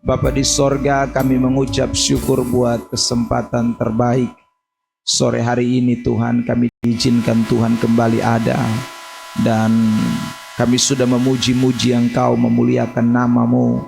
Bapa di sorga, kami mengucap syukur buat kesempatan terbaik sore hari ini. Tuhan, kami diizinkan Tuhan kembali ada, dan kami sudah memuji-muji Engkau, memuliakan nama-Mu.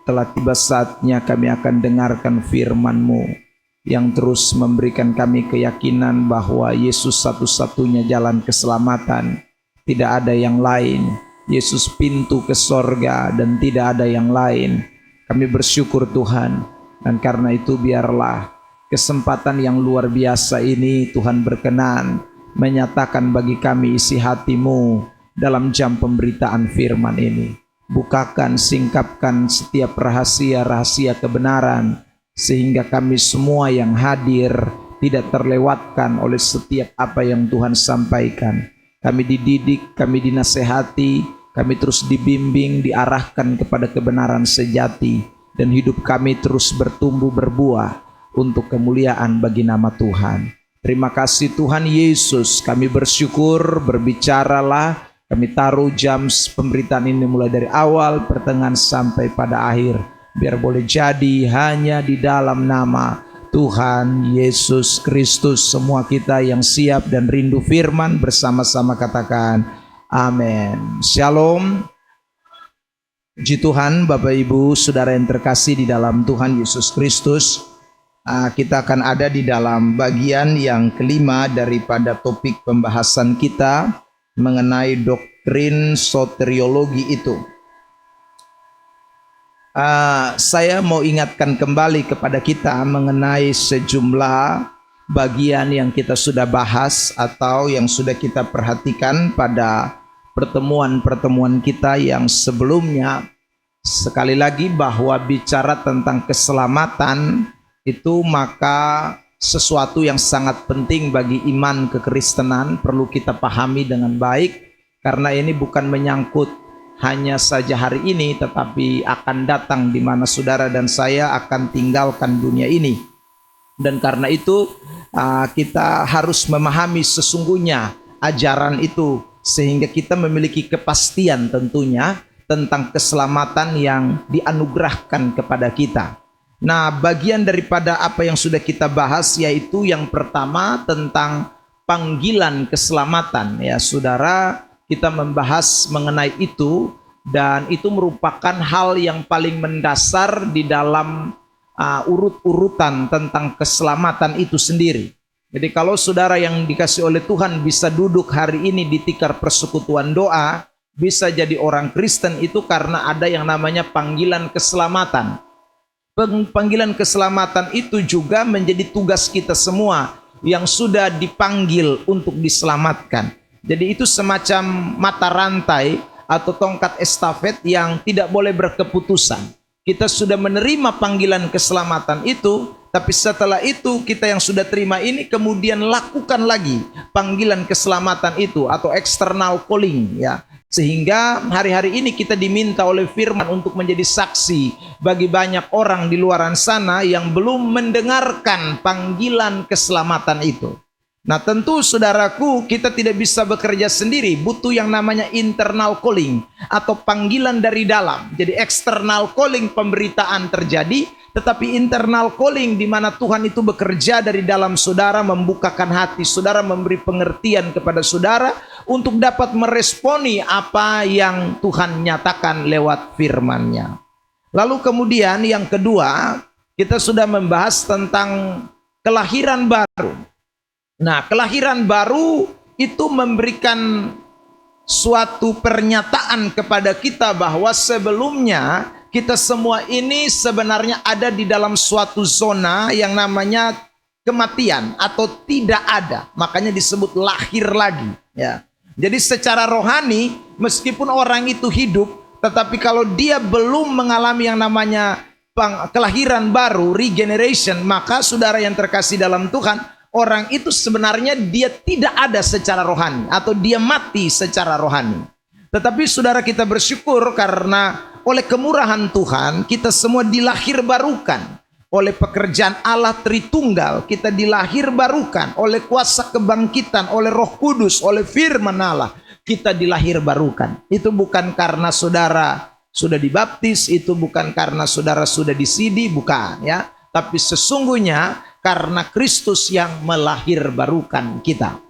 Telah tiba saatnya kami akan dengarkan firman-Mu yang terus memberikan kami keyakinan bahwa Yesus satu-satunya jalan keselamatan, tidak ada yang lain. Yesus pintu ke sorga dan tidak ada yang lain. Kami bersyukur Tuhan, dan karena itu biarlah kesempatan yang luar biasa ini Tuhan berkenan menyatakan bagi kami isi hati-Mu dalam jam pemberitaan firman ini. Bukakan, singkapkan setiap rahasia-rahasia kebenaran, sehingga kami semua yang hadir tidak terlewatkan oleh setiap apa yang Tuhan sampaikan. Kami dididik, kami dinasehati, kami terus dibimbing, diarahkan kepada kebenaran sejati, dan hidup kami terus bertumbuh berbuah untuk kemuliaan bagi nama Tuhan. Terima kasih Tuhan Yesus, kami bersyukur, berbicaralah. Kami taruh jam pemberitaan ini mulai dari awal, pertengahan sampai pada akhir. Biar boleh jadi hanya di dalam nama Tuhan Yesus Kristus. Semua kita yang siap dan rindu firman bersama-sama katakan amin. Shalom. Puji Tuhan, Bapak Ibu Saudara yang terkasih di dalam Tuhan Yesus Kristus. Kita akan ada di dalam bagian yang kelima daripada topik pembahasan kita mengenai doktrin soteriologi itu. Saya mau ingatkan kembali kepada kita mengenai sejumlah bagian yang kita sudah bahas atau yang sudah kita perhatikan pada pertemuan-pertemuan kita yang sebelumnya. Sekali lagi bahwa bicara tentang keselamatan itu maka sesuatu yang sangat penting bagi iman kekristenan, perlu kita pahami dengan baik, karena ini bukan menyangkut hanya saja hari ini, tetapi akan datang di mana saudara dan saya akan tinggalkan dunia ini. Dan karena itu kita harus memahami sesungguhnya ajaran itu, sehingga kita memiliki kepastian tentunya tentang keselamatan yang dianugerahkan kepada kita. Nah, bagian daripada apa yang sudah kita bahas yaitu yang pertama tentang panggilan keselamatan. Ya saudara, kita membahas mengenai itu, dan itu merupakan hal yang paling mendasar di dalam urut-urutan tentang keselamatan itu sendiri. Jadi kalau saudara yang dikasih oleh Tuhan bisa duduk hari ini di tikar persekutuan doa, bisa jadi orang Kristen, itu karena ada yang namanya panggilan keselamatan. Panggilan keselamatan itu juga menjadi tugas kita semua yang sudah dipanggil untuk diselamatkan. Jadi itu semacam mata rantai atau tongkat estafet yang tidak boleh berkeputusan. Kita sudah menerima panggilan keselamatan itu, tapi setelah itu kita yang sudah terima ini kemudian lakukan lagi panggilan keselamatan itu atau external calling, ya. Sehingga hari-hari ini kita diminta oleh firman untuk menjadi saksi bagi banyak orang di luaran sana yang belum mendengarkan panggilan keselamatan itu. Nah tentu saudaraku, kita tidak bisa bekerja sendiri, butuh yang namanya internal calling atau panggilan dari dalam. Jadi external calling pemberitaan terjadi, tetapi internal calling di mana Tuhan itu bekerja dari dalam saudara, membukakan hati saudara, memberi pengertian kepada saudara untuk dapat meresponi apa yang Tuhan nyatakan lewat firman-Nya. Lalu kemudian yang kedua, kita sudah membahas tentang kelahiran baru. Nah, kelahiran baru itu memberikan suatu pernyataan kepada kita bahwa sebelumnya kita semua ini sebenarnya ada di dalam suatu zona yang namanya kematian atau tidak ada. Makanya disebut lahir lagi, ya. Jadi secara rohani meskipun orang itu hidup, tetapi kalau dia belum mengalami yang namanya kelahiran baru, regeneration, maka saudara yang terkasih dalam Tuhan, orang itu sebenarnya dia tidak ada secara rohani atau dia mati secara rohani. Tetapi saudara, kita bersyukur karena oleh kemurahan Tuhan kita semua dilahir barukan oleh pekerjaan Allah Tritunggal. Kita dilahir barukan oleh kuasa kebangkitan, oleh Roh Kudus, oleh firman Allah. Kita dilahir barukan. Itu bukan karena saudara sudah dibaptis itu bukan karena saudara sudah disidi, bukan ya. Tapi sesungguhnya karena Kristus yang melahirbarukan kita.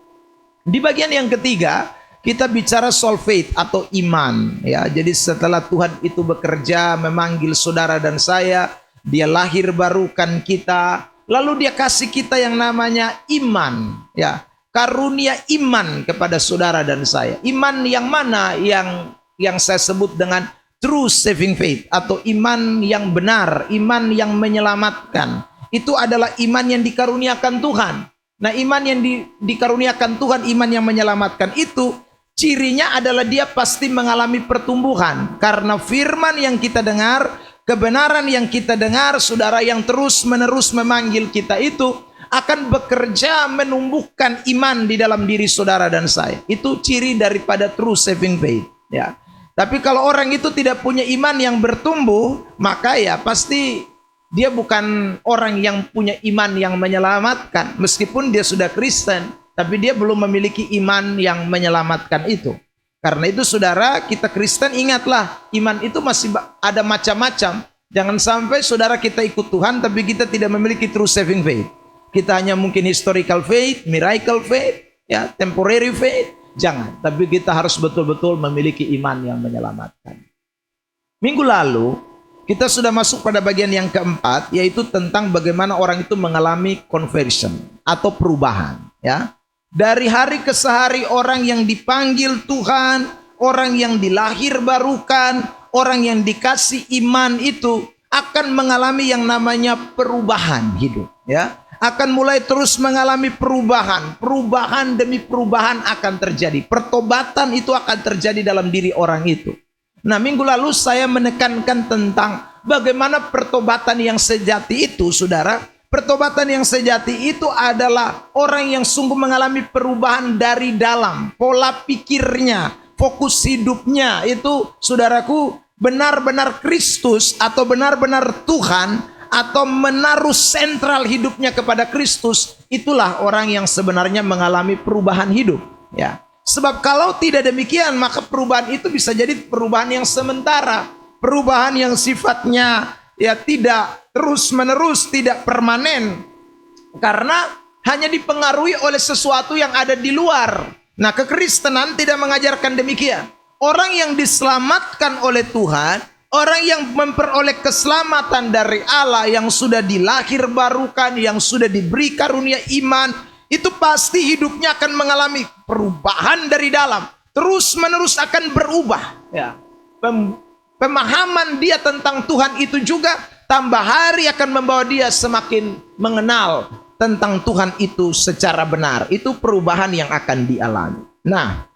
Di bagian yang ketiga, kita bicara soal faith atau iman ya. Jadi setelah Tuhan itu bekerja memanggil saudara dan saya, dia lahir barukan kita, lalu dia kasih kita yang namanya iman ya. Karunia iman kepada saudara dan saya. Iman yang mana yang saya sebut dengan true saving faith atau iman yang benar, iman yang menyelamatkan. Itu adalah iman yang dikaruniakan Tuhan. Nah, iman yang dikaruniakan Tuhan, iman yang menyelamatkan itu cirinya adalah dia pasti mengalami pertumbuhan. Karena firman yang kita dengar, kebenaran yang kita dengar, saudara, yang terus-menerus memanggil kita itu akan bekerja menumbuhkan iman di dalam diri saudara dan saya. Itu ciri daripada true saving faith ya. Tapi kalau orang itu tidak punya iman yang bertumbuh, maka ya pasti dia bukan orang yang punya iman yang menyelamatkan. Meskipun dia sudah Kristen, tapi dia belum memiliki iman yang menyelamatkan itu. Karena itu saudara, kita Kristen ingatlah, iman itu masih ada macam-macam. Jangan sampai saudara kita ikut Tuhan, tapi kita tidak memiliki true saving faith. Kita hanya mungkin historical faith, miracle faith, ya, temporary faith. Jangan, tapi kita harus betul-betul memiliki iman yang menyelamatkan. Minggu lalu, kita sudah masuk pada bagian yang keempat, yaitu tentang bagaimana orang itu mengalami conversion atau perubahan. Ya, dari hari ke hari orang yang dipanggil Tuhan, orang yang dilahirbarukan, orang yang dikasih iman itu akan mengalami yang namanya perubahan hidup. Ya, akan mulai terus mengalami perubahan, perubahan demi perubahan akan terjadi. Pertobatan itu akan terjadi dalam diri orang itu. Nah, minggu lalu saya menekankan tentang bagaimana pertobatan yang sejati itu, saudara. Pertobatan yang sejati itu adalah orang yang sungguh mengalami perubahan dari dalam. Pola pikirnya, fokus hidupnya itu, saudaraku, benar-benar Kristus atau benar-benar Tuhan, atau menaruh sentral hidupnya kepada Kristus. Itulah orang yang sebenarnya mengalami perubahan hidup. Ya. Sebab kalau tidak demikian, maka perubahan itu bisa jadi perubahan yang sementara, perubahan yang sifatnya ya tidak terus menerus, tidak permanen, karena hanya dipengaruhi oleh sesuatu yang ada di luar. Nah, kekristenan tidak mengajarkan demikian. Orang yang diselamatkan oleh Tuhan, orang yang memperoleh keselamatan dari Allah, yang sudah dilahirbarukan, yang sudah diberi karunia iman, itu pasti hidupnya akan mengalami perubahan dari dalam. Terus menerus akan berubah. Ya. Pemahaman dia tentang Tuhan itu juga tambah hari akan membawa dia semakin mengenal tentang Tuhan itu secara benar. Itu perubahan yang akan dialami. Nah,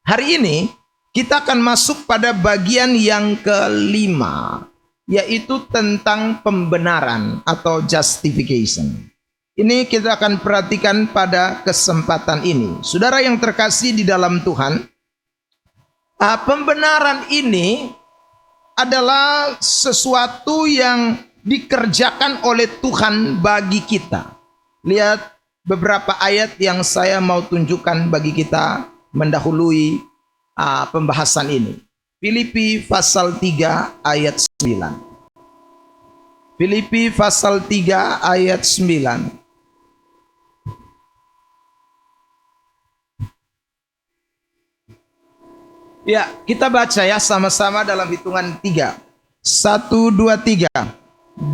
hari ini kita akan masuk pada bagian yang kelima, yaitu tentang pembenaran atau justification. Ini kita akan perhatikan pada kesempatan ini. Saudara yang terkasih di dalam Tuhan, pembenaran ini adalah sesuatu yang dikerjakan oleh Tuhan bagi kita. Lihat beberapa ayat yang saya mau tunjukkan bagi kita mendahului pembahasan ini. Filipi pasal 3 ayat 9. Filipi pasal 3 ayat 9. Ya, kita baca ya sama-sama dalam hitungan 3. 1, 2, 3.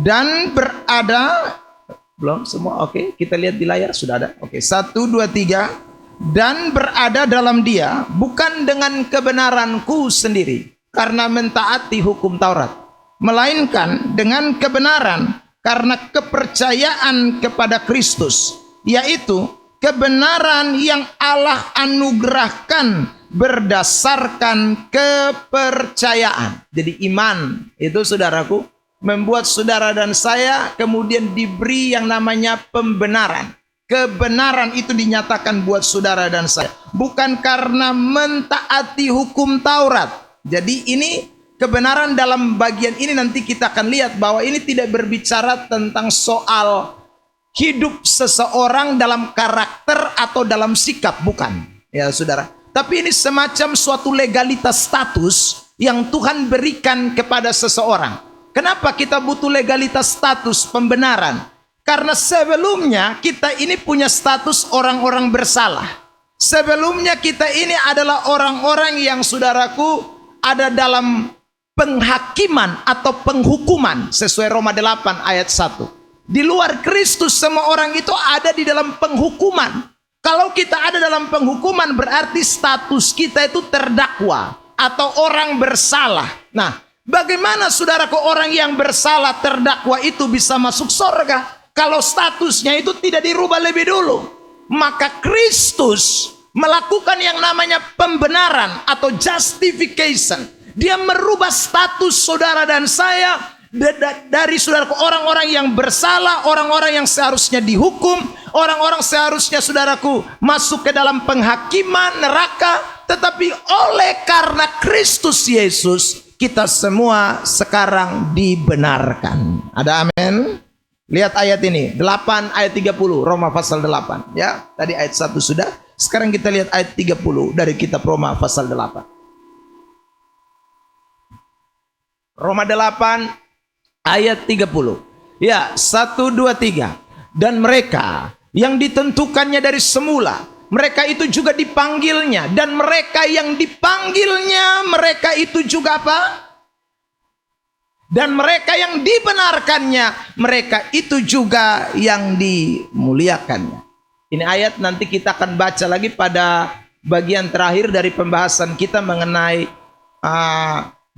Dan berada, belum semua, oke, kita lihat di layar, sudah ada. Oke, 1, 2, 3. Dan berada dalam dia, bukan dengan kebenaranku sendiri, karena mentaati hukum Taurat, melainkan dengan kebenaran karena kepercayaan kepada Kristus, yaitu kebenaran yang Allah anugerahkan berdasarkan kepercayaan. Jadi iman itu, saudaraku, membuat saudara dan saya kemudian diberi yang namanya pembenaran. Kebenaran itu dinyatakan buat saudara dan saya bukan karena mentaati hukum Taurat. Jadi ini kebenaran dalam bagian ini nanti kita akan lihat bahwa ini tidak berbicara tentang soal hidup seseorang dalam karakter atau dalam sikap, bukan. Ya, saudara. Tapi ini semacam suatu legalitas status yang Tuhan berikan kepada seseorang. Kenapa kita butuh legalitas status pembenaran? Karena sebelumnya kita ini punya status orang-orang bersalah. Sebelumnya kita ini adalah orang-orang yang, saudaraku, ada dalam penghakiman atau penghukuman sesuai Roma 8 ayat 1. Di luar Kristus semua orang itu ada di dalam penghukuman. Kalau kita ada dalam penghukuman berarti status kita itu terdakwa atau orang bersalah. Nah, bagaimana saudaraku orang yang bersalah terdakwa itu bisa masuk surga kalau statusnya itu tidak dirubah lebih dulu? Maka Kristus melakukan yang namanya pembenaran atau justification. Dia merubah status saudara dan saya dari saudaraku orang-orang yang bersalah, orang-orang yang seharusnya dihukum, orang-orang seharusnya saudaraku masuk ke dalam penghakiman neraka, tetapi oleh karena Kristus Yesus kita semua sekarang dibenarkan. Ada amin? Lihat ayat ini, 8 ayat 30, Roma pasal 8. Ya, tadi ayat 1 sudah. Sekarang kita lihat ayat 30 dari kitab Roma pasal 8. Roma 8 ayat 30. Ya, 1, 2, 3. Dan mereka yang ditentukannya dari semula, mereka itu juga dipanggilnya. Dan mereka yang dipanggilnya, mereka itu juga apa? Dan mereka yang dibenarkannya, mereka itu juga yang dimuliakannya. Ini ayat nanti kita akan baca lagi pada bagian terakhir dari pembahasan kita mengenai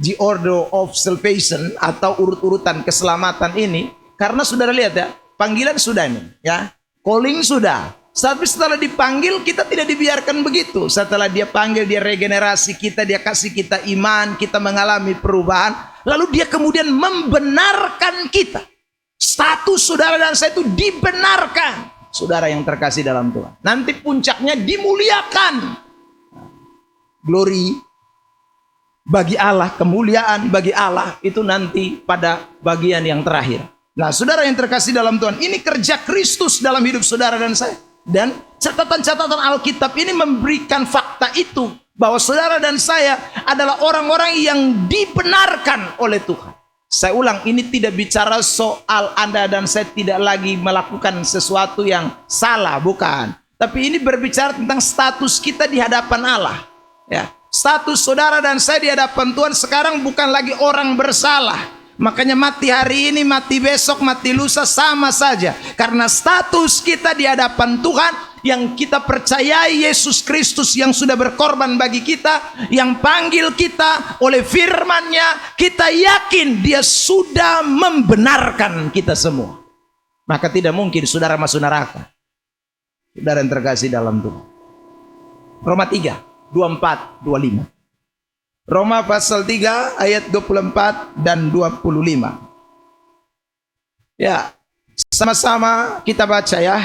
the order of salvation atau urut-urutan keselamatan ini. Karena saudara lihat ya, panggilan sudah ini ya, calling sudah. Tapi setelah dipanggil kita tidak dibiarkan begitu. Setelah dia panggil, dia regenerasi kita, dia kasih kita iman, kita mengalami perubahan, lalu dia kemudian membenarkan kita. Status saudara dan saya itu dibenarkan. Saudara yang terkasih dalam Tuhan, nanti puncaknya dimuliakan. Glory bagi Allah, kemuliaan bagi Allah itu nanti pada bagian yang terakhir. Nah, saudara yang terkasih dalam Tuhan, ini kerja Kristus dalam hidup saudara dan saya. Dan catatan-catatan Alkitab ini memberikan fakta itu, bahwa saudara dan saya adalah orang-orang yang dibenarkan oleh Tuhan. Saya ulang, ini tidak bicara soal Anda dan saya tidak lagi melakukan sesuatu yang salah, bukan. Tapi ini berbicara tentang status kita di hadapan Allah. Ya. Status saudara dan saya di hadapan Tuhan sekarang bukan lagi orang bersalah. Makanya mati hari ini, mati besok, mati lusa sama saja. Karena status kita di hadapan Tuhan yang kita percayai Yesus Kristus yang sudah berkorban bagi kita, yang panggil kita oleh firman-Nya, kita yakin Dia sudah membenarkan kita semua. Maka tidak mungkin saudara masuk neraka. Saudara yang terkasih dalam Tuhan. Roma 3 24, 25. Roma pasal 3 ayat 24 dan 25. Ya, sama-sama kita baca ya.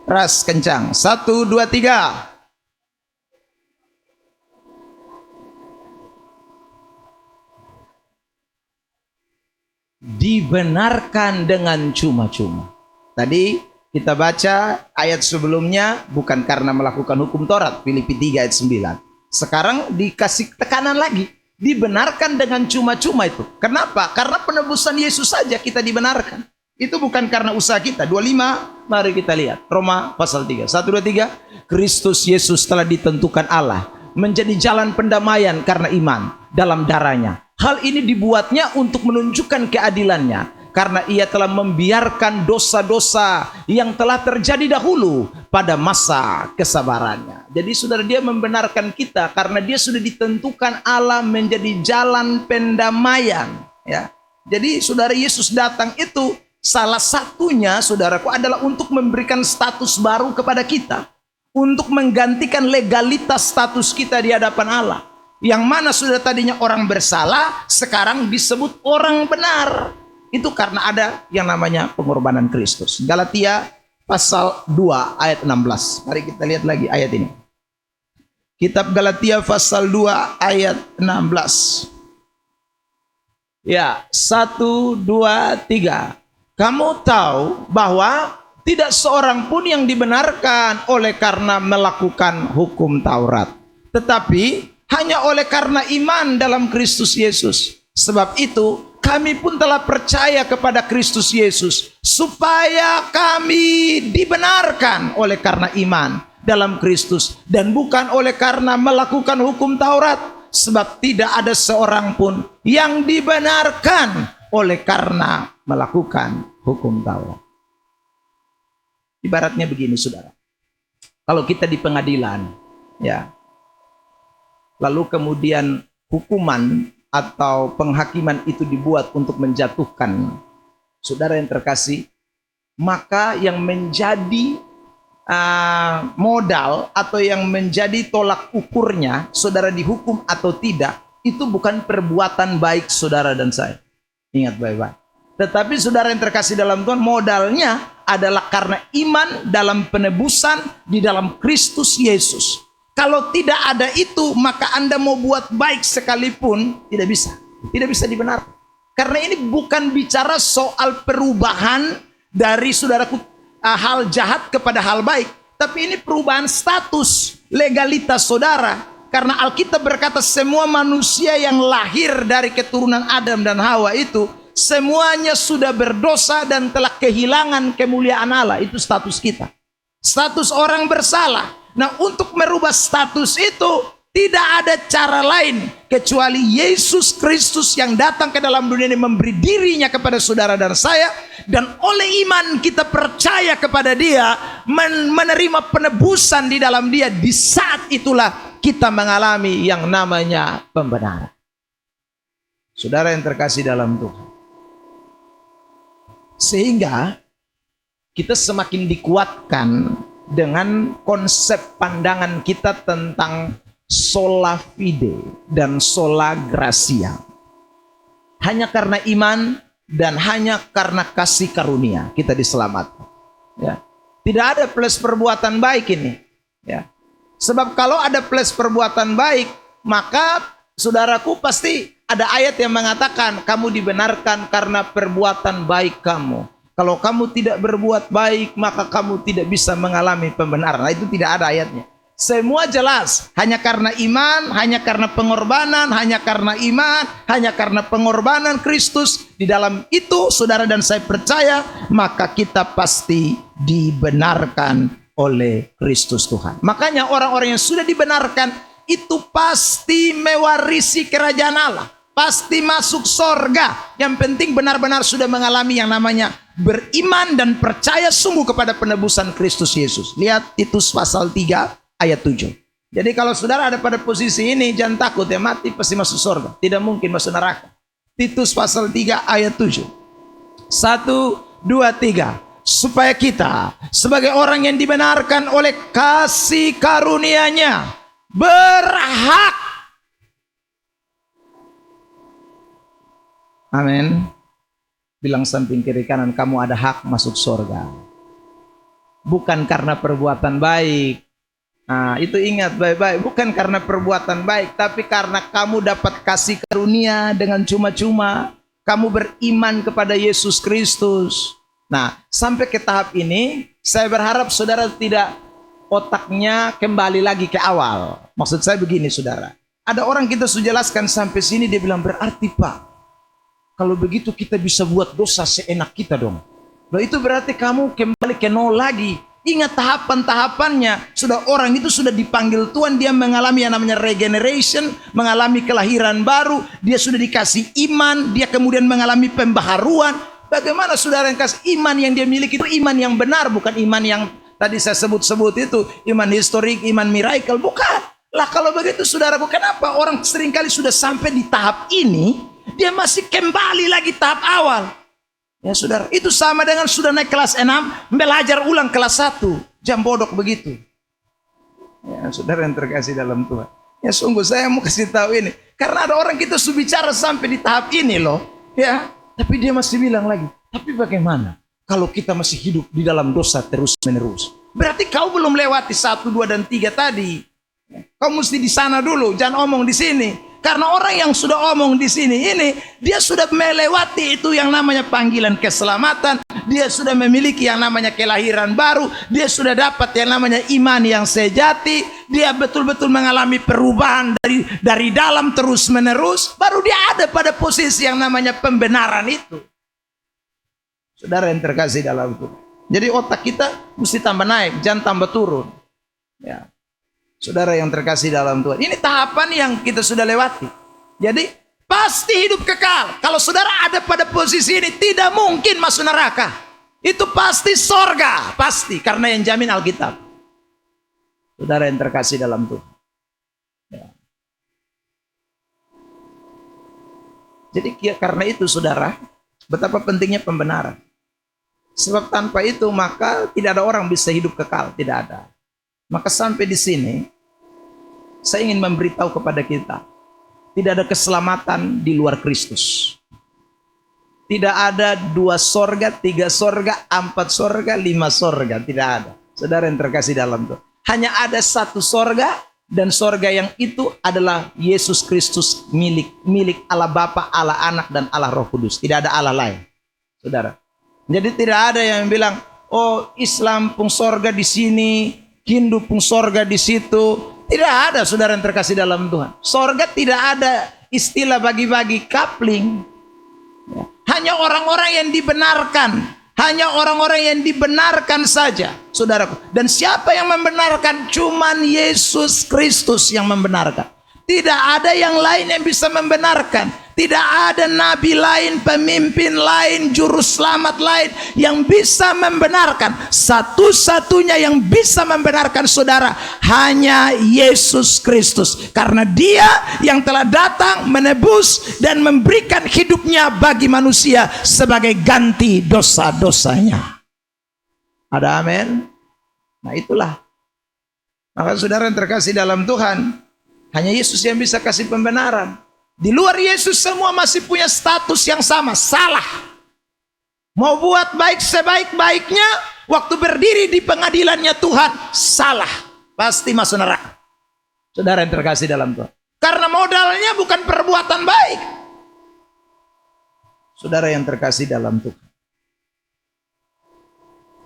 Ras kencang. 1, 2, 3. Dibenarkan dengan cuma-cuma. Tadi kita baca ayat sebelumnya, bukan karena melakukan hukum Taurat, Filipi 3 ayat 9. Sekarang dikasih tekanan lagi, dibenarkan dengan cuma-cuma itu. Kenapa? Karena penebusan Yesus saja kita dibenarkan. Itu bukan karena usaha kita. 25, mari kita lihat. Roma pasal 3. 1, 2, 3. Kristus Yesus telah ditentukan Allah menjadi jalan pendamaian karena iman dalam darahnya. Hal ini dibuatnya untuk menunjukkan keadilannya. Karena ia telah membiarkan dosa-dosa yang telah terjadi dahulu pada masa kesabarannya. Jadi saudara, dia membenarkan kita karena dia sudah ditentukan Allah menjadi jalan pendamaian. Ya. Jadi saudara, Yesus datang itu salah satunya saudaraku adalah untuk memberikan status baru kepada kita. Untuk menggantikan legalitas status kita di hadapan Allah. Yang mana sudah tadinya orang bersalah, sekarang disebut orang benar. Itu karena ada yang namanya pengorbanan Kristus. Galatia pasal 2 ayat 16. Mari kita lihat lagi ayat ini. Kitab Galatia pasal 2 ayat 16. Ya, 1, 2, 3. Kamu tahu bahwa tidak seorang pun yang dibenarkan oleh karena melakukan hukum Taurat. Tetapi hanya oleh karena iman dalam Kristus Yesus. Sebab itu kami pun telah percaya kepada Kristus Yesus, supaya kami dibenarkan oleh karena iman dalam Kristus, dan bukan oleh karena melakukan hukum Taurat. Sebab tidak ada seorang pun yang dibenarkan oleh karena melakukan hukum Taurat. Ibaratnya begini, saudara. Kalau kita di pengadilan, ya, lalu kemudian hukuman atau penghakiman itu dibuat untuk menjatuhkan saudara yang terkasih, maka yang menjadi modal atau yang menjadi tolak ukurnya saudara dihukum atau tidak, itu bukan perbuatan baik saudara dan saya. Ingat baik-baik. Tetapi saudara yang terkasih dalam Tuhan, modalnya adalah karena iman dalam penebusan di dalam Kristus Yesus. Kalau tidak ada itu, maka Anda mau buat baik sekalipun tidak bisa. Tidak bisa dibenarkan. Karena ini bukan bicara soal perubahan dari saudaraku hal jahat kepada hal baik, tapi ini perubahan status legalitas saudara. Karena Alkitab berkata semua manusia yang lahir dari keturunan Adam dan Hawa itu semuanya sudah berdosa dan telah kehilangan kemuliaan Allah. Itu status kita, status orang bersalah. Nah, untuk merubah status itu tidak ada cara lain kecuali Yesus Kristus yang datang ke dalam dunia ini memberi dirinya kepada saudara dan saya, dan oleh iman kita percaya kepada dia, menerima penebusan di dalam dia. Di saat itulah kita mengalami yang namanya pembenaran. Saudara yang terkasih dalam Tuhan, sehingga kita semakin dikuatkan dengan konsep pandangan kita tentang sola fide dan sola gratia. Hanya karena iman dan hanya karena kasih karunia kita diselamatkan. Ya. Tidak ada plus perbuatan baik ini. Ya. Sebab kalau ada plus perbuatan baik, maka saudaraku pasti ada ayat yang mengatakan kamu dibenarkan karena perbuatan baik kamu. Kalau kamu tidak berbuat baik, maka kamu tidak bisa mengalami pembenaran. Nah, itu tidak ada ayatnya. Semua jelas, hanya karena iman, hanya karena pengorbanan, hanya karena iman, hanya karena pengorbanan Kristus. Di dalam itu saudara dan saya percaya, maka kita pasti dibenarkan oleh Kristus Tuhan. Makanya orang-orang yang sudah dibenarkan itu pasti mewarisi kerajaan Allah, pasti masuk sorga. Yang penting benar-benar sudah mengalami yang namanya beriman dan percaya sungguh kepada penebusan Kristus Yesus. Lihat Titus pasal 3 ayat 7. Jadi kalau saudara ada pada posisi ini, jangan takut ya, mati pasti masuk surga, tidak mungkin masuk neraka. Titus pasal 3 ayat 7. 1, 2, 3. Supaya kita sebagai orang yang dibenarkan oleh kasih karunia-Nya berhak. Amin. Bilang samping kiri kanan, kamu ada hak masuk surga. Bukan karena perbuatan baik. Nah, itu ingat baik-baik. Bukan karena perbuatan baik, tapi karena kamu dapat kasih karunia dengan cuma-cuma. Kamu beriman kepada Yesus Kristus. Nah, sampai ke tahap ini, saya berharap saudara tidak otaknya kembali lagi ke awal. Maksud saya begini, saudara. Ada orang kita sudah jelaskan sampai sini, dia bilang, berarti Pak, kalau begitu kita bisa buat dosa seenak kita dong. Loh, itu berarti kamu kembali ke nol lagi. Ingat tahapan-tahapannya. Sudah orang itu sudah dipanggil Tuhan, dia mengalami yang namanya regeneration, mengalami kelahiran baru, dia sudah dikasih iman, dia kemudian mengalami pembaharuan. Bagaimana saudara yang kasih iman yang dia miliki itu iman yang benar, bukan iman yang tadi saya sebut-sebut itu, iman historik, iman miracle, bukan. Lah kalau begitu saudaraku, kenapa orang seringkali sudah sampai di tahap ini dia masih kembali lagi tahap awal? Ya saudara, itu sama dengan sudah naik kelas 6, belajar ulang kelas 1. Jam bodok begitu. Ya saudara yang terkasih dalam Tuhan. Ya sungguh saya mau kasih tahu ini. Karena ada orang kita sudah bicara sampai di tahap ini loh. Ya, tapi dia masih bilang lagi, tapi bagaimana kalau kita masih hidup di dalam dosa terus menerus? Berarti kau belum lewati 1, 2, dan 3 tadi. Kau mesti di sana dulu, jangan omong di sini. Karena orang yang sudah omong di sini ini, dia sudah melewati itu yang namanya panggilan keselamatan. Dia sudah memiliki yang namanya kelahiran baru. Dia sudah dapat yang namanya iman yang sejati. dia betul-betul mengalami perubahan dari dalam terus menerus, baru dia ada pada posisi yang namanya pembenaran itu. Saudara yang terkasih dalam Tuhan. Jadi otak kita mesti tambah naik, jangan tambah turun. Ya. Saudara yang terkasih dalam Tuhan. Ini tahapan yang kita sudah lewati. Jadi pasti hidup kekal. Kalau saudara ada pada posisi ini, tidak mungkin masuk neraka. Itu pasti sorga, pasti. Karena yang jamin Alkitab. Saudara yang terkasih dalam Tuhan. Ya. Jadi karena itu saudara, betapa pentingnya pembenaran. Sebab tanpa itu maka tidak ada orang bisa hidup kekal, tidak ada. Maka sampai di sini saya ingin memberitahu kepada kita, tidak ada keselamatan di luar Kristus. Tidak ada 2 sorga, 3 sorga, 4 sorga, 5 sorga, tidak ada. Saudara yang terkasih dalam Tuhan. Hanya ada 1 sorga, dan sorga yang itu adalah Yesus Kristus, milik Allah Bapa, Allah Anak, dan Allah Roh Kudus. Tidak ada Allah lain, saudara. Jadi tidak ada yang bilang, oh Islam pun sorga di sini, Hindu pun sorga di situ. Tidak ada, saudara yang terkasih dalam Tuhan. Sorga tidak ada istilah bagi-bagi coupling. Ya. Hanya orang-orang yang dibenarkan. Hanya orang-orang yang dibenarkan saja, saudaraku. Dan siapa yang membenarkan? Cuman Yesus Kristus yang membenarkan. Tidak ada yang lain yang bisa membenarkan. Tidak ada nabi lain, pemimpin lain, juru selamat lain yang bisa membenarkan. Satu-satunya yang bisa membenarkan saudara hanya Yesus Kristus. Karena dia yang telah datang menebus dan memberikan hidupnya bagi manusia sebagai ganti dosa-dosanya. Ada amin? Nah itulah. Maka saudara yang terkasih dalam Tuhan, hanya Yesus yang bisa kasih pembenaran. Di luar Yesus semua masih punya status yang sama, salah. Mau buat baik sebaik-baiknya, waktu berdiri di pengadilannya Tuhan, salah. Pasti masuk neraka. Saudara yang terkasih dalam Tuhan. Karena modalnya bukan perbuatan baik. Saudara yang terkasih dalam Tuhan.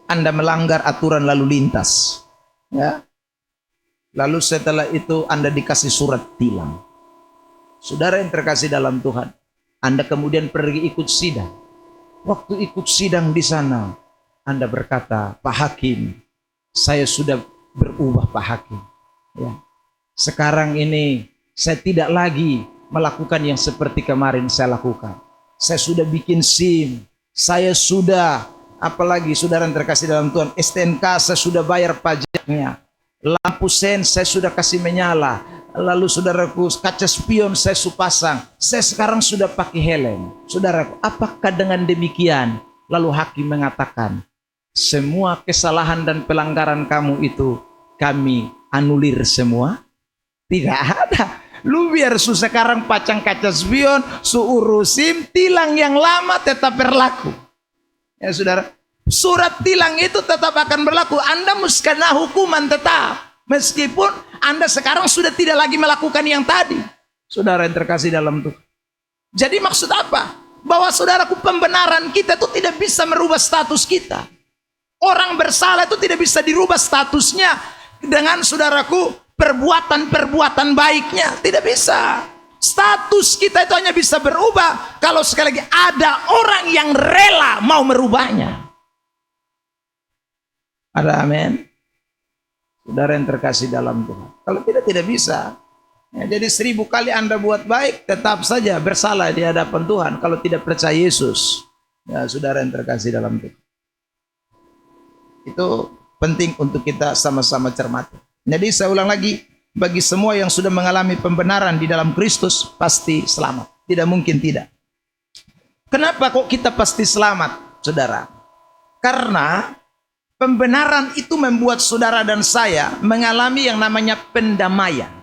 Anda melanggar aturan lalu lintas. Ya. Lalu setelah itu Anda dikasih surat tilang. Saudara yang terkasih dalam Tuhan, Anda kemudian pergi ikut sidang. Waktu ikut sidang di sana, Anda berkata, Pak Hakim, saya sudah berubah Pak Hakim. Ya. Sekarang ini saya tidak lagi melakukan yang seperti kemarin saya lakukan. Saya sudah bikin SIM, saya sudah, apalagi saudara yang terkasih dalam Tuhan, STNK saya sudah bayar pajaknya. Lampu sen saya sudah kasih menyala. Lalu saudaraku, kaca spion saya pasang. Saya sekarang sudah pakai helm. Saudaraku, apakah dengan demikian lalu hakim mengatakan semua kesalahan dan pelanggaran kamu itu kami anulir semua? Tidak ada. Lu biar sekarang pacang kaca spion, urusin tilang yang lama tetap berlaku. Ya saudara, surat tilang itu tetap akan berlaku. Anda mesti kena hukuman tetap. Meskipun Anda sekarang sudah tidak lagi melakukan yang tadi. Saudara yang terkasih dalam Tuhan. Jadi maksud apa? Bahwa saudaraku, pembenaran kita itu tidak bisa merubah status kita. Orang bersalah itu tidak bisa dirubah statusnya dengan saudaraku perbuatan-perbuatan baiknya. Tidak bisa. Status kita itu hanya bisa berubah kalau sekali lagi ada orang yang rela mau merubahnya. Ada amin. Saudara yang terkasih dalam Tuhan. Kalau tidak bisa. Ya, jadi 1000 kali Anda buat baik, tetap saja bersalah di hadapan Tuhan. Kalau tidak percaya Yesus. Ya, saudara yang terkasih dalam Tuhan. Itu penting untuk kita sama-sama cermati. Jadi saya ulang lagi. Bagi semua yang sudah mengalami pembenaran di dalam Kristus, pasti selamat. Tidak mungkin tidak. Kenapa kok kita pasti selamat, saudara? Karena pembenaran itu membuat saudara dan saya mengalami yang namanya pendamaian.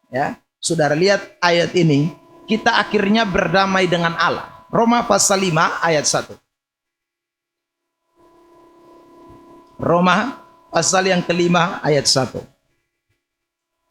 Ya, saudara lihat ayat ini, kita akhirnya berdamai dengan Allah. Roma pasal 5 ayat 1. Roma pasal yang kelima ayat 1.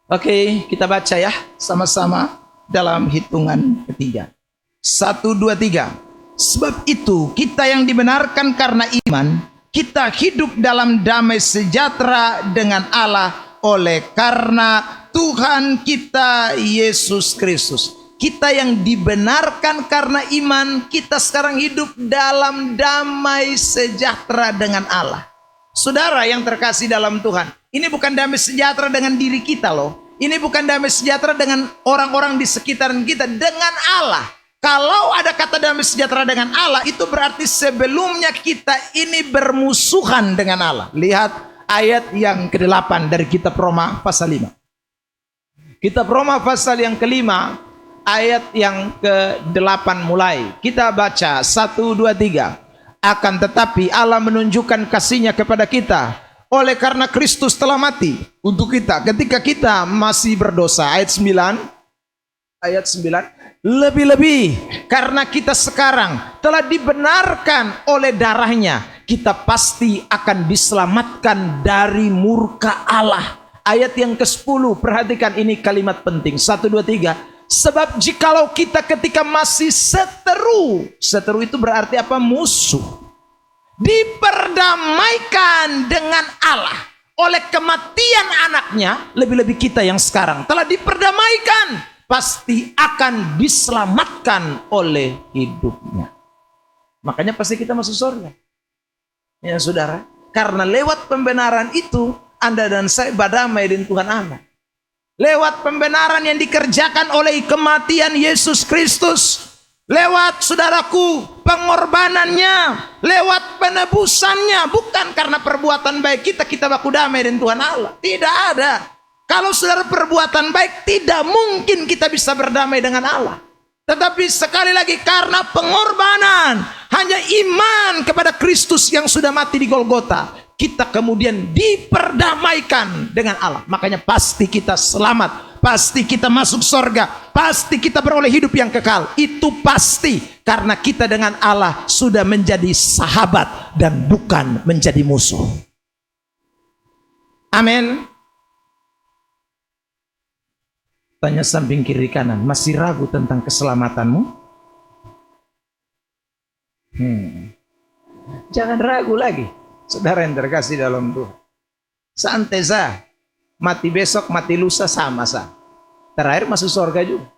Oke, kita baca ya sama-sama dalam hitungan ketiga. 1, 2, 3. Sebab itu kita yang dibenarkan karena iman, kita hidup dalam damai sejahtera dengan Allah oleh karena Tuhan kita Yesus Kristus. Kita yang dibenarkan karena iman, kita sekarang hidup dalam damai sejahtera dengan Allah. Saudara yang terkasih dalam Tuhan, ini bukan damai sejahtera dengan diri kita loh. Ini bukan damai sejahtera dengan orang-orang di sekitaran kita, dengan Allah. Kalau ada kata damai sejahtera dengan Allah, itu berarti sebelumnya kita ini bermusuhan dengan Allah. Lihat ayat yang ke-8 dari kitab Roma pasal 5. Kitab Roma pasal yang ke-5, ayat yang ke-8 mulai. Kita baca 1, 2, 3. Akan tetapi Allah menunjukkan kasih-Nya kepada kita oleh karena Kristus telah mati untuk kita ketika kita masih berdosa. Ayat 9. Lebih-lebih karena kita sekarang telah dibenarkan oleh darah-Nya, kita pasti akan diselamatkan dari murka Allah. Ayat yang ke-10, perhatikan ini kalimat penting. 1, 2, 3. Sebab jikalau kita ketika masih seteru itu berarti apa? Musuh, diperdamaikan dengan Allah oleh kematian anaknya, lebih-lebih kita yang sekarang telah diperdamaikan, pasti akan diselamatkan oleh hidupnya. Makanya pasti kita masuk surga. Ya saudara, karena lewat pembenaran itu Anda dan saya berdamai dengan Tuhan Allah. Lewat pembenaran yang dikerjakan oleh kematian Yesus Kristus, lewat saudaraku pengorbanannya, lewat penebusannya, bukan karena perbuatan baik kita baku damai dengan Tuhan Allah. Tidak ada. Kalau saudara perbuatan baik, tidak mungkin kita bisa berdamai dengan Allah. Tetapi sekali lagi karena pengorbanan, hanya iman kepada Kristus yang sudah mati di Golgota, kita kemudian diperdamaikan dengan Allah. Makanya pasti kita selamat, pasti kita masuk surga, pasti kita beroleh hidup yang kekal. Itu pasti, karena kita dengan Allah sudah menjadi sahabat dan bukan menjadi musuh. Amin. Tanya samping kiri kanan, masih ragu tentang keselamatanmu? Jangan ragu lagi. Saudara yang terkasih dalam Tuhan, santai sah, mati besok, mati lusa sama sah. Terakhir masuk surga juga.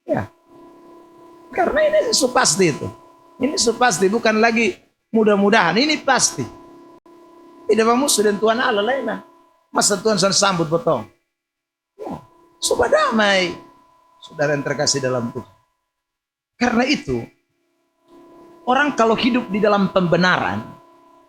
Ya, karena ini pasti itu. Ini pasti, bukan lagi mudah-mudahan. Ini pasti. Tidak bermusuh dengan Tuhan Allah lain. Masa Tuhan sudah sambut potong. Ya, supaya damai. Saudara yang terkasih dalam Tuhan. Karena itu, orang kalau hidup di dalam pembenaran,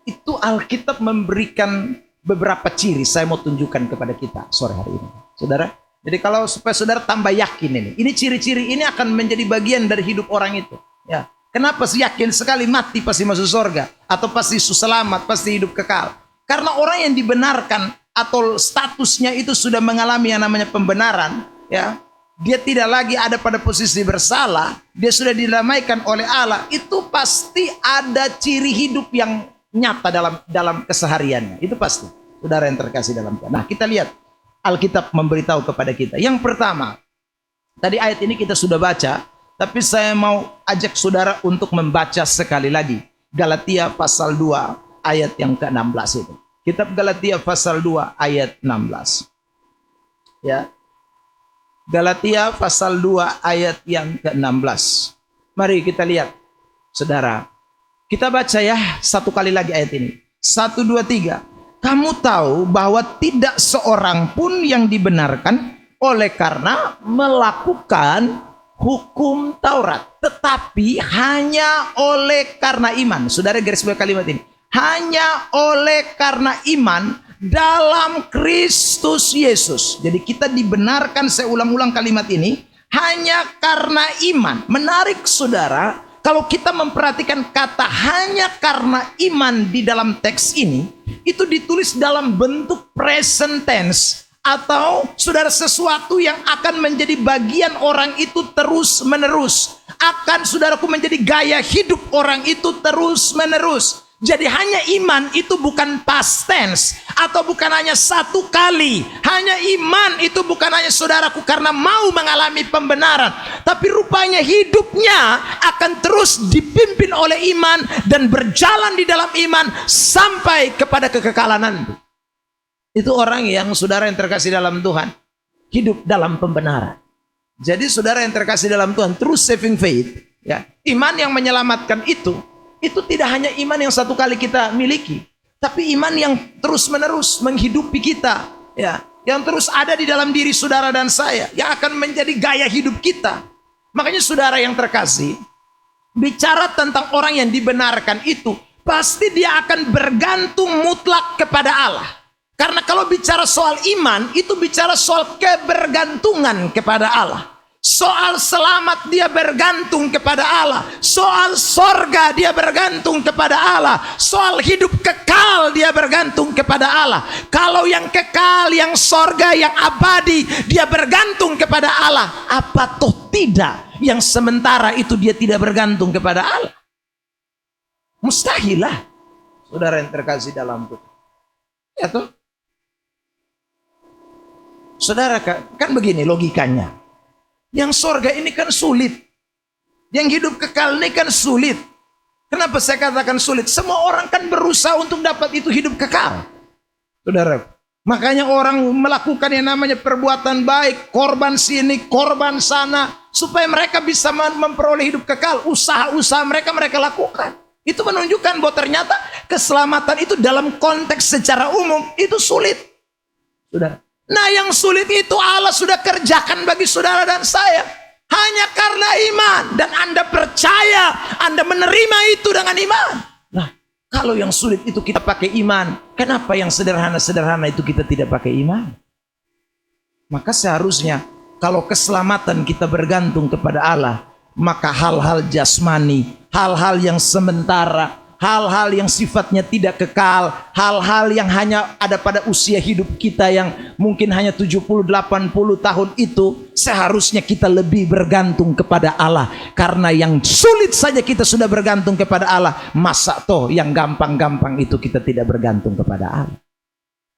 itu Alkitab memberikan beberapa ciri. Saya mau tunjukkan kepada kita sore hari ini, saudara. Jadi kalau supaya saudara tambah yakin ini ciri-ciri ini akan menjadi bagian dari hidup orang itu. Ya, kenapa sih yakin sekali mati pasti masuk surga, atau pasti selamat, pasti hidup kekal? Karena orang yang dibenarkan atau statusnya itu sudah mengalami yang namanya pembenaran, ya. Dia tidak lagi ada pada posisi bersalah, dia sudah didamaikan oleh Allah. Itu pasti ada ciri hidup yang nyata dalam kesehariannya. Itu pasti, saudara yang terkasih dalam Tuhan. Nah, kita lihat Alkitab memberitahu kepada kita. Yang pertama, tadi ayat ini kita sudah baca, tapi saya mau ajak saudara untuk membaca sekali lagi. Galatia pasal 2 ayat yang ke-16 itu. Kitab Galatia pasal 2 ayat 16. Ya. Galatia pasal 2 ayat yang ke-16. Mari kita lihat, saudara. Kita baca ya satu kali lagi ayat ini. 1, 2, 3. Kamu tahu bahwa tidak seorang pun yang dibenarkan oleh karena melakukan hukum Taurat, tetapi hanya oleh karena iman. Saudara garis bawah kalimat ini. Hanya oleh karena iman dalam Kristus Yesus. Jadi kita dibenarkan, saya ulang-ulang kalimat ini, hanya karena iman. Menarik saudara, kalau kita memperhatikan kata hanya karena iman di dalam teks ini, itu ditulis dalam bentuk present tense, atau saudara sesuatu yang akan menjadi bagian orang itu terus menerus, akan saudaraku menjadi gaya hidup orang itu terus menerus. Jadi hanya iman itu bukan past tense, atau bukan hanya satu kali. Hanya iman itu bukan hanya saudaraku karena mau mengalami pembenaran, tapi rupanya hidupnya akan terus dipimpin oleh iman dan berjalan di dalam iman sampai kepada kekekalan nanti. Itu orang yang saudara yang terkasih dalam Tuhan, hidup dalam pembenaran. Jadi saudara yang terkasih dalam Tuhan, true saving faith, ya, iman yang menyelamatkan itu tidak hanya iman yang satu kali kita miliki, tapi iman yang terus menerus menghidupi kita, ya, yang terus ada di dalam diri saudara dan saya, yang akan menjadi gaya hidup kita. Makanya saudara yang terkasih, bicara tentang orang yang dibenarkan itu, pasti dia akan bergantung mutlak kepada Allah. Karena kalau bicara soal iman, itu bicara soal kebergantungan kepada Allah. Soal selamat dia bergantung kepada Allah. Soal sorga dia bergantung kepada Allah. Soal hidup kekal dia bergantung kepada Allah. Kalau yang kekal, yang sorga, yang abadi, dia bergantung kepada Allah. Apa toh tidak yang sementara itu dia tidak bergantung kepada Allah? Mustahil lah, saudara yang terkasih dalam Tuhan. Ya toh? Saudara, kan begini logikanya. Yang sorga ini kan sulit. Yang hidup kekal ini kan sulit. Kenapa saya katakan sulit? Semua orang kan berusaha untuk dapat itu hidup kekal. Saudara, makanya orang melakukan yang namanya perbuatan baik, korban sini, korban sana, supaya mereka bisa memperoleh hidup kekal. Usaha-usaha mereka lakukan. Itu menunjukkan bahwa ternyata keselamatan itu dalam konteks secara umum itu sulit. Saudara. Nah, yang sulit itu Allah sudah kerjakan bagi saudara dan saya. Hanya karena iman. Dan Anda percaya, Anda menerima itu dengan iman. Nah, kalau yang sulit itu kita pakai iman, kenapa yang sederhana-sederhana itu kita tidak pakai iman? Maka seharusnya kalau keselamatan kita bergantung kepada Allah, maka hal-hal jasmani, hal-hal yang sementara, hal-hal yang sifatnya tidak kekal, hal-hal yang hanya ada pada usia hidup kita yang mungkin hanya 70-80 tahun itu, seharusnya kita lebih bergantung kepada Allah. Karena yang sulit saja kita sudah bergantung kepada Allah, masa toh yang gampang-gampang itu kita tidak bergantung kepada Allah.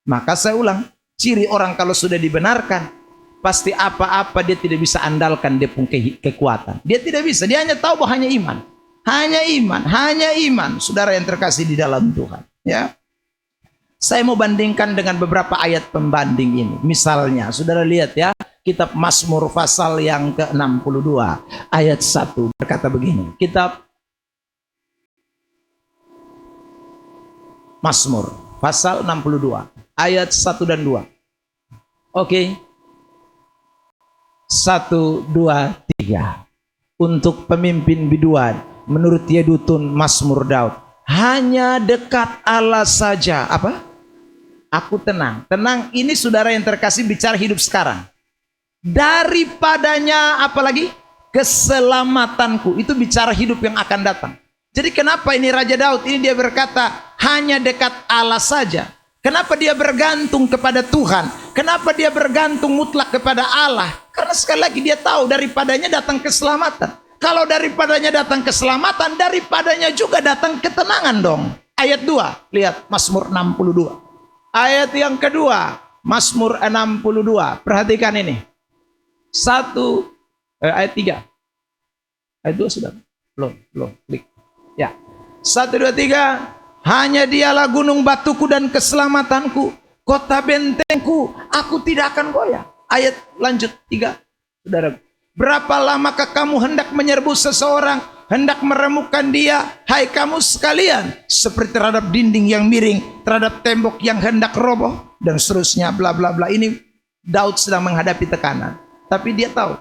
Maka saya ulang, ciri orang kalau sudah dibenarkan, pasti apa-apa dia tidak bisa andalkan dia punya kekuatan. Dia tidak bisa, dia hanya tahu bahwa hanya iman. Hanya iman, saudara yang terkasih di dalam Tuhan. Ya, saya mau bandingkan dengan beberapa ayat pembanding ini. Misalnya, saudara lihat ya, kitab Mazmur pasal yang ke-62 ayat 1 berkata begini. Kitab Mazmur pasal 62 ayat 1 dan 2. Oke. 1, 2, 3. Untuk pemimpin biduan menurut Yedutun Mazmur Daud, hanya dekat Allah saja. Apa? Aku tenang. Tenang ini saudara yang terkasih bicara hidup sekarang. Daripadanya apalagi? Keselamatanku. Itu bicara hidup yang akan datang. Jadi kenapa ini Raja Daud ini dia berkata hanya dekat Allah saja? Kenapa dia bergantung kepada Tuhan? Kenapa dia bergantung mutlak kepada Allah? Karena sekali lagi dia tahu daripadanya datang keselamatan. Kalau daripadanya datang keselamatan, daripadanya juga datang ketenangan dong. Ayat 2, lihat Mazmur 62. Ayat yang kedua, Mazmur 62. Perhatikan ini. Ayat 3. Ayat 2 sudah? Belum. Klik. Ya. 1, 2, 3. Hanya dialah gunung batuku dan keselamatanku, kota bentengku, aku tidak akan goyah. Ayat lanjut 3. Saudara, berapa lamakah kamu hendak menyerbu seseorang, hendak meremukkan dia, hai kamu sekalian, seperti terhadap dinding yang miring, terhadap tembok yang hendak roboh, dan seterusnya, bla bla bla. Ini Daud sedang menghadapi tekanan, tapi dia tahu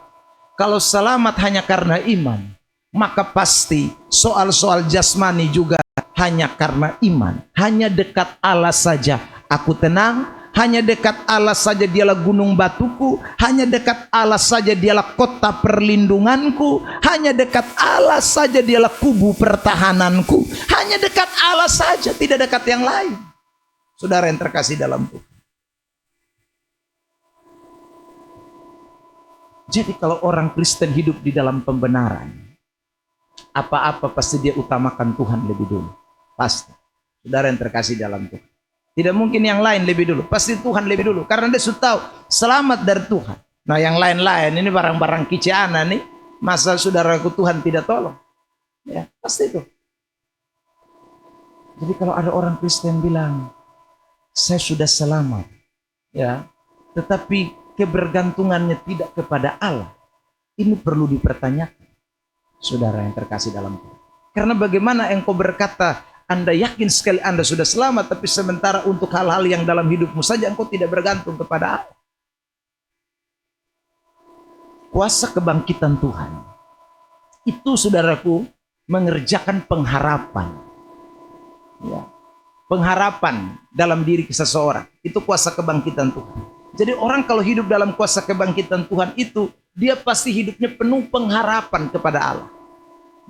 kalau selamat hanya karena iman, maka pasti soal-soal jasmani juga hanya karena iman. Hanya dekat Allah saja aku tenang, hanya dekat Allah saja dialah gunung batuku, hanya dekat Allah saja dialah kota perlindunganku, hanya dekat Allah saja dialah kubu pertahananku, hanya dekat Allah saja, tidak dekat yang lain. Saudara yang terkasih dalam Tuhan. Jadi kalau orang Kristen hidup di dalam pembenaran, apa-apa pasti dia utamakan Tuhan lebih dulu. Pasti. Saudara yang terkasih dalam Tuhan. Tidak mungkin yang lain lebih dulu. Pasti Tuhan lebih dulu. Karena dia sudah tahu selamat dari Tuhan. Nah yang lain-lain ini barang-barang kiciana nih. Masa saudaraku Tuhan tidak tolong. Ya pasti itu. Jadi kalau ada orang Kristen bilang, saya sudah selamat. ya, tetapi kebergantungannya tidak kepada Allah. Ini perlu dipertanyakan, saudara yang terkasih dalam Tuhan. Karena bagaimana engkau berkata, Anda yakin sekali Anda sudah selamat, tapi sementara untuk hal-hal yang dalam hidupmu saja engkau tidak bergantung kepada Allah. Kuasa kebangkitan Tuhan itu, saudaraku, mengerjakan pengharapan. Ya. Pengharapan dalam diri seseorang itu kuasa kebangkitan Tuhan. Jadi orang kalau hidup dalam kuasa kebangkitan Tuhan itu, dia pasti hidupnya penuh pengharapan kepada Allah.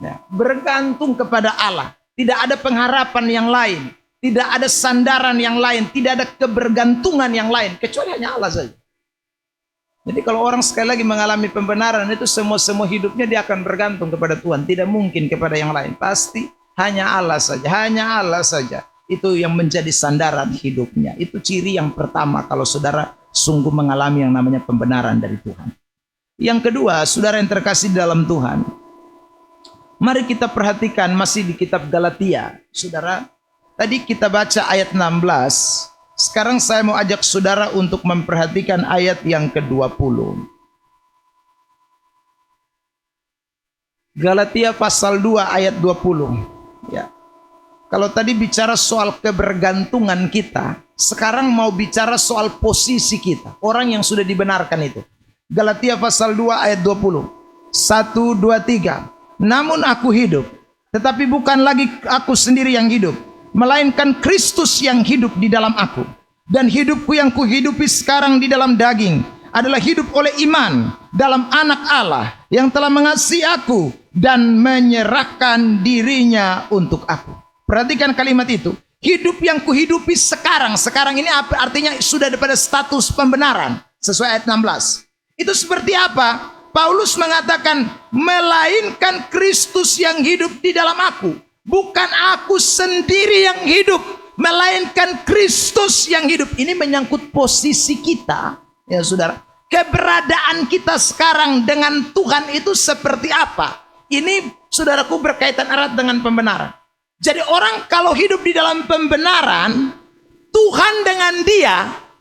Ya, bergantung kepada Allah. Tidak ada pengharapan yang lain, tidak ada sandaran yang lain, tidak ada kebergantungan yang lain kecuali hanya Allah saja. Jadi kalau orang sekali lagi mengalami pembenaran itu, semua hidupnya dia akan bergantung kepada Tuhan, tidak mungkin kepada yang lain. Pasti hanya Allah saja, hanya Allah saja. Itu yang menjadi sandaran hidupnya. Itu ciri yang pertama kalau saudara sungguh mengalami yang namanya pembenaran dari Tuhan. Yang kedua, saudara yang terkasih dalam Tuhan, mari kita perhatikan masih di kitab Galatia. Saudara, tadi kita baca ayat 16. Sekarang saya mau ajak saudara untuk memperhatikan ayat yang ke-20. Galatia pasal 2 ayat 20. Ya. Kalau tadi bicara soal kebergantungan kita, sekarang mau bicara soal posisi kita, orang yang sudah dibenarkan itu. Galatia pasal 2 ayat 20. 1, 2, 3. Namun aku hidup, tetapi bukan lagi aku sendiri yang hidup, melainkan Kristus yang hidup di dalam aku. Dan hidupku yang kuhidupi sekarang di dalam daging adalah hidup oleh iman dalam Anak Allah yang telah mengasihi aku dan menyerahkan dirinya untuk aku. Perhatikan kalimat itu. Hidup yang kuhidupi sekarang. Sekarang ini apa artinya? Sudah pada status pembenaran. Sesuai ayat 16. Itu seperti apa? Paulus mengatakan, melainkan Kristus yang hidup di dalam aku. Bukan aku sendiri yang hidup, melainkan Kristus yang hidup. Ini menyangkut posisi kita, ya saudara. Keberadaan kita sekarang dengan Tuhan itu seperti apa? Ini, saudaraku, berkaitan erat dengan pembenaran. Jadi orang kalau hidup di dalam pembenaran, Tuhan dengan dia,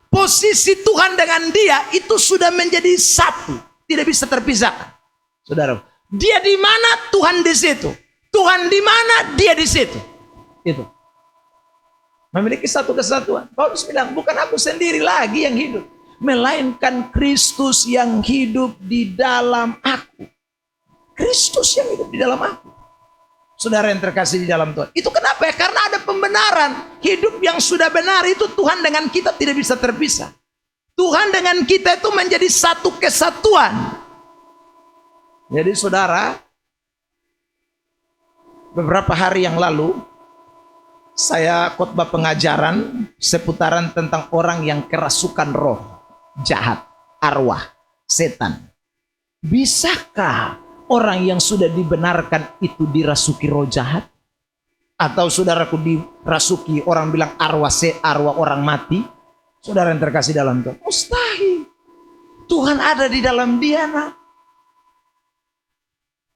posisi Tuhan dengan dia itu sudah menjadi satu, tidak bisa terpisahkan. Saudara, dia di mana, Tuhan di situ. Tuhan di mana, dia di situ. Itu memiliki satu kesatuan. Paulus bilang, bukan aku sendiri lagi yang hidup, melainkan Kristus yang hidup di dalam aku. Kristus yang hidup di dalam aku. Saudara yang terkasih di dalam Tuhan. Itu kenapa ya? Karena ada pembenaran. Hidup yang sudah benar itu, Tuhan dengan kita tidak bisa terpisah. Tuhan dengan kita itu menjadi satu kesatuan. Jadi saudara, beberapa hari yang lalu saya khotbah pengajaran seputaran tentang orang yang kerasukan roh jahat, arwah, setan. Bisakah orang yang sudah dibenarkan itu dirasuki roh jahat? Atau saudaraku dirasuki orang bilang arwah orang mati? Saudara yang terkasih dalam Tuhan, mustahil. Tuhan ada di dalam dia, nak.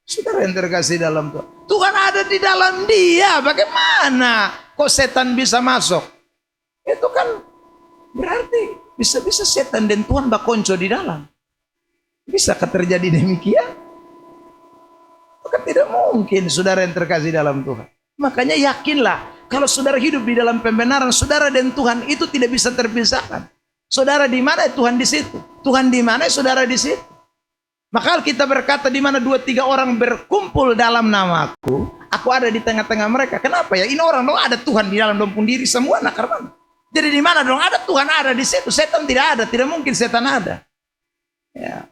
Saudara yang terkasih dalam Tuhan, Tuhan ada di dalam dia. Bagaimana kok setan bisa masuk? Itu kan berarti bisa-bisa setan dan Tuhan bakonco di dalam. Bisakah terjadi demikian? Bukan, tidak mungkin, saudara yang terkasih dalam Tuhan. Makanya yakinlah, kalau saudara hidup di dalam pembenaran, saudara dan Tuhan itu tidak bisa terpisahkan. Saudara di mana, Tuhan di situ. Tuhan di mana, saudara di situ. Maka kita berkata, di mana 2-3 orang berkumpul dalam namaku, aku ada di tengah-tengah mereka. Kenapa ya? Ini orang dong, ada Tuhan di dalam dong pun diri semua, nak karena. Jadi di mana dong ada Tuhan, ada di situ. Setan tidak ada, tidak mungkin setan ada. Ya.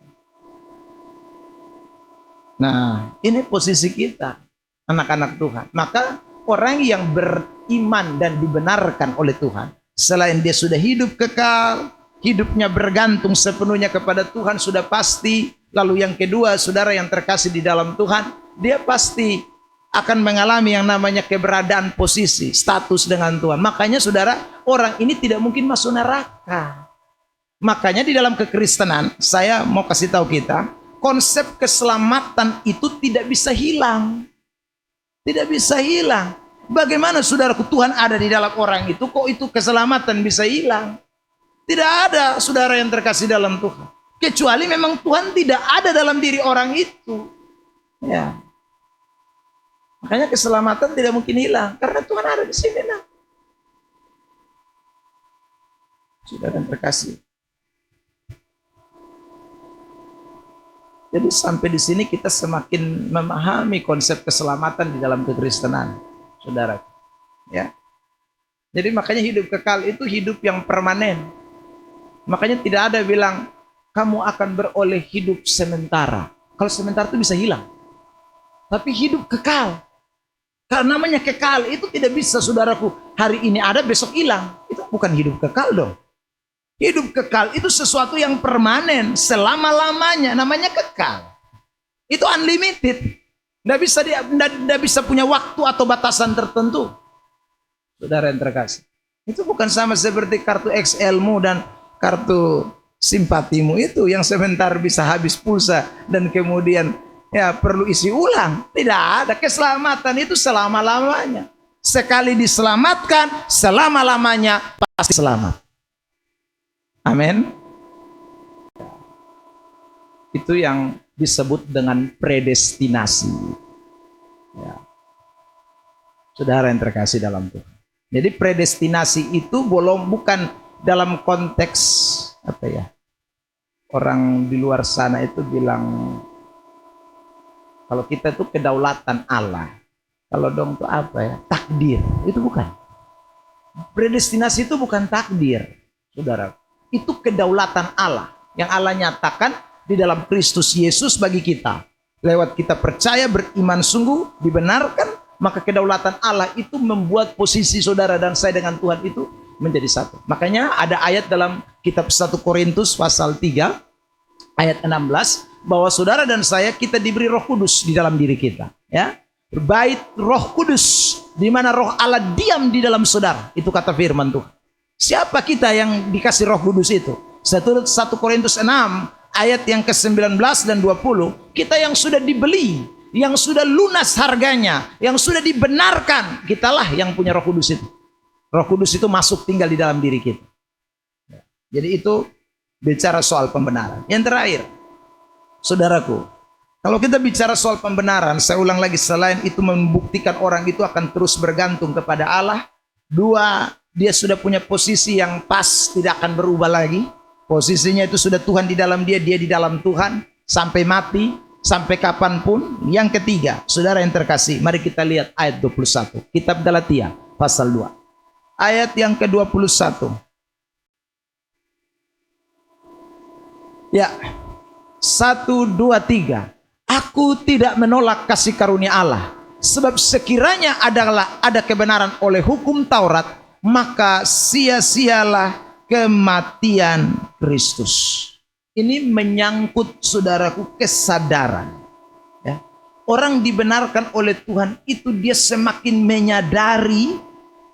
Nah, ini posisi kita, anak-anak Tuhan. Maka orang yang beriman dan dibenarkan oleh Tuhan, selain dia sudah hidup kekal, hidupnya bergantung sepenuhnya kepada Tuhan, sudah pasti. Lalu yang kedua, saudara yang terkasih di dalam Tuhan, dia pasti akan mengalami yang namanya keberadaan posisi, status dengan Tuhan. Makanya saudara, orang ini tidak mungkin masuk neraka. Makanya di dalam kekristenan, saya mau kasih tahu kita, konsep keselamatan itu tidak bisa hilang. Tidak bisa hilang. Bagaimana saudaraku, Tuhan ada di dalam orang itu, kok itu keselamatan bisa hilang? Tidak ada, saudara yang terkasih dalam Tuhan. Kecuali memang Tuhan tidak ada dalam diri orang itu. Ya. Makanya keselamatan tidak mungkin hilang karena Tuhan ada di sini. Nah. Saudara yang terkasih. Jadi sampai di sini kita semakin memahami konsep keselamatan di dalam kekristenan, saudara. Ya. Jadi makanya hidup kekal itu hidup yang permanen. Makanya tidak ada bilang kamu akan beroleh hidup sementara. Kalau sementara itu bisa hilang. Tapi hidup kekal. Karena namanya kekal itu tidak bisa, saudaraku, hari ini ada besok hilang. Itu bukan hidup kekal dong. Hidup kekal itu sesuatu yang permanen selama-lamanya, namanya kekal. Itu unlimited. Tidak bisa punya waktu atau batasan tertentu. Saudara yang terkasih. Itu bukan sama seperti kartu XL-mu dan kartu simpatimu itu yang sebentar bisa habis pulsa dan kemudian ya perlu isi ulang. Tidak ada, keselamatan itu selama-lamanya. Sekali diselamatkan, selama-lamanya pasti selamat. Amin. Itu yang disebut dengan predestinasi. Ya. Saudara yang terkasih dalam Tuhan. Jadi predestinasi itu bukan dalam konteks apa ya? Orang di luar sana itu bilang kalau kita itu kedaulatan Allah. Kalau dong itu apa ya? Takdir. Itu bukan. Predestinasi itu bukan takdir, saudara. Itu kedaulatan Allah yang Allah nyatakan di dalam Kristus Yesus bagi kita. Lewat kita percaya, beriman sungguh, dibenarkan, maka kedaulatan Allah itu membuat posisi saudara dan saya dengan Tuhan itu menjadi satu. Makanya ada ayat dalam kitab 1 Korintus pasal 3 ayat 16 bahwa saudara dan saya kita diberi Roh Kudus di dalam diri kita, ya. Bait Roh Kudus di mana Roh Allah diam di dalam saudara. Itu kata firman Tuhan. Siapa kita yang dikasih Roh Kudus itu? 1 Korintus 6 ayat yang ke-19 dan 20, kita yang sudah dibeli, yang sudah lunas harganya, yang sudah dibenarkan, kitalah yang punya Roh Kudus itu. Roh Kudus itu masuk tinggal di dalam diri kita. Jadi itu bicara soal pembenaran. Yang terakhir, saudaraku, kalau kita bicara soal pembenaran, saya ulang lagi, selain itu membuktikan orang itu akan terus bergantung kepada Allah. Dua, dia sudah punya posisi yang pas, tidak akan berubah lagi. Posisinya itu sudah Tuhan di dalam dia, dia di dalam Tuhan sampai mati, sampai kapanpun. Yang ketiga, saudara yang terkasih, mari kita lihat ayat 21 kitab Galatia pasal 2 ayat yang ke-21. Ya, 1, 2, 3. Aku tidak menolak kasih karunia Allah, sebab sekiranya ada kebenaran oleh hukum Taurat, maka sia-sialah kematian Kristus. Ini menyangkut, saudaraku, kesadaran. Ya. Orang dibenarkan oleh Tuhan itu dia semakin menyadari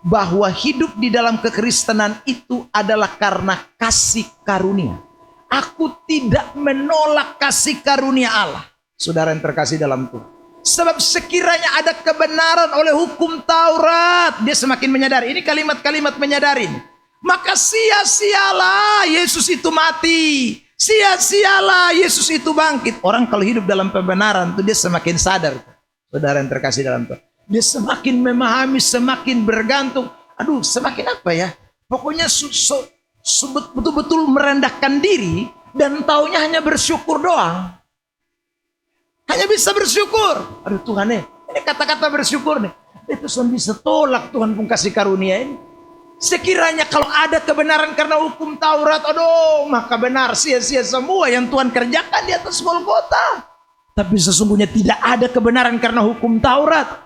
bahwa hidup di dalam kekristenan itu adalah karena kasih karunia. Aku tidak menolak kasih karunia Allah, saudara yang terkasih dalam Tuhan. Sebab sekiranya ada kebenaran oleh hukum Taurat, dia semakin menyadari. Ini kalimat-kalimat menyadari. Maka sia-sialah Yesus itu mati, sia-sialah Yesus itu bangkit. Orang kalau hidup dalam pembenaran itu dia semakin sadar, saudara yang terkasih dalam Tuhan. Dia semakin memahami, semakin bergantung. Aduh, semakin apa ya? Pokoknya betul-betul merendahkan diri dan taunya hanya bersyukur doang. Hanya bisa bersyukur. Aduh Tuhan ini kata-kata bersyukur nih. Itu bisa tolak Tuhan pun kasih karunia ini. Sekiranya kalau ada kebenaran karena hukum Taurat, aduh, maka benar sia-sia semua yang Tuhan kerjakan di atas Golgota. Tapi sesungguhnya tidak ada kebenaran karena hukum Taurat.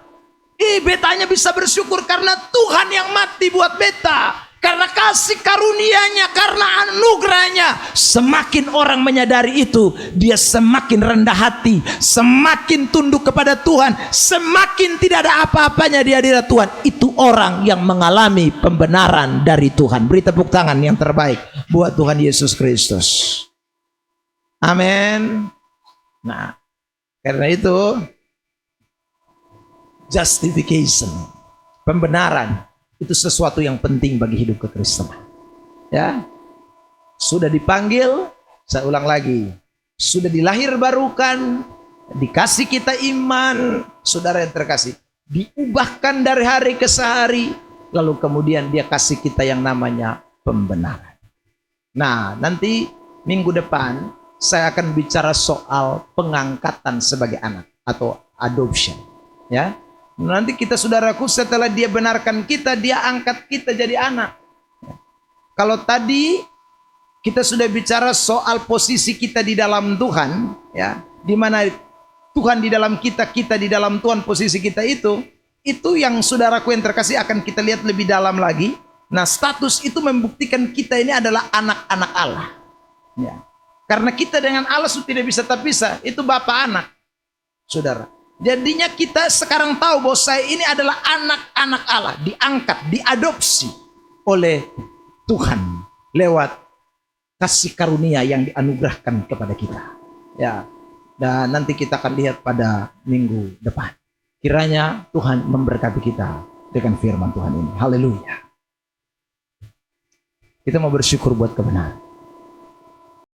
Betanya bisa bersyukur karena Tuhan yang mati buat beta. Karena kasih karunia-Nya, karena anugerahnya. Semakin orang menyadari itu, dia semakin rendah hati, semakin tunduk kepada Tuhan, semakin tidak ada apa-apanya di hadirat Tuhan. Itu orang yang mengalami pembenaran dari Tuhan. Beri tepuk tangan yang terbaik buat Tuhan Yesus Kristus. Amin. Nah, karena itu justification, pembenaran, itu sesuatu yang penting bagi hidup kekristenan. Ya, Sudah dipanggil, saya ulang lagi, sudah dilahir barukan, dikasih kita iman, saudara yang terkasih, diubahkan dari hari ke hari, lalu kemudian dia kasih kita yang namanya pembenaran. Nah, nanti minggu depan saya akan bicara soal pengangkatan sebagai anak atau adoption, ya. Nanti kita, saudaraku, setelah dia benarkan kita, dia angkat kita jadi anak. Kalau tadi kita sudah bicara soal posisi kita di dalam Tuhan, ya, di mana Tuhan di dalam kita, kita di dalam Tuhan, posisi kita itu yang saudaraku yang terkasih akan kita lihat lebih dalam lagi. Nah, status itu membuktikan kita ini adalah anak-anak Allah. Ya. Karena kita dengan Allah sudah tidak bisa terpisah, itu Bapa anak, saudara. Jadinya kita sekarang tahu bahwa saya ini adalah anak-anak Allah, diangkat, diadopsi oleh Tuhan lewat kasih karunia yang dianugerahkan kepada kita. Ya. Dan nanti kita akan lihat pada minggu depan. Kiranya Tuhan memberkati kita dengan firman Tuhan ini. Haleluya. Kita mau bersyukur buat kebenaran.